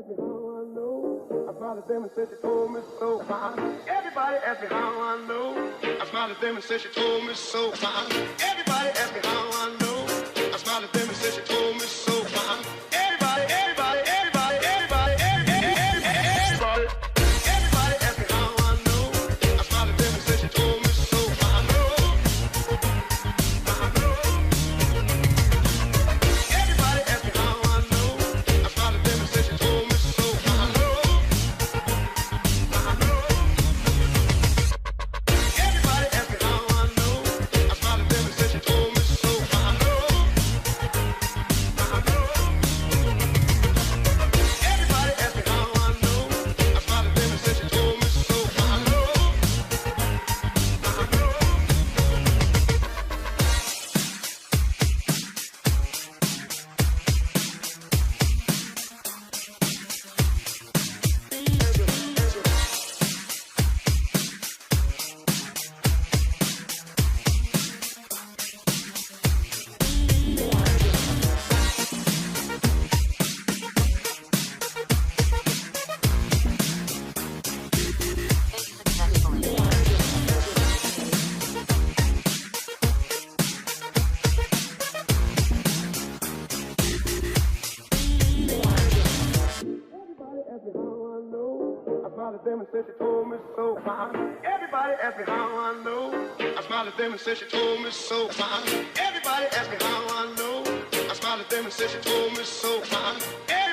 asked me how I know. I smiled at them and said she told me so. Everybody asked me how I know. I smiled at them and said she told me so. Everybody asked me how I know. I smiled at them and said she told me so. Everybody, everybody, everybody, everybody, everybody, everybody asked me how I know. I smiled at them and said she told me so. I know. Everybody asked me how I know. I smiled at them and said she told me so. I know. Everybody asked me how I know. I smiled at them and said she told me so. I know. Everybody asked me how I know. I smiled at them and said she told me so. I know. Everybody asked me how I know. I smiled at them and said she told me so. Everybody asked me how I know. I smiled at them and said she told me so. Everybody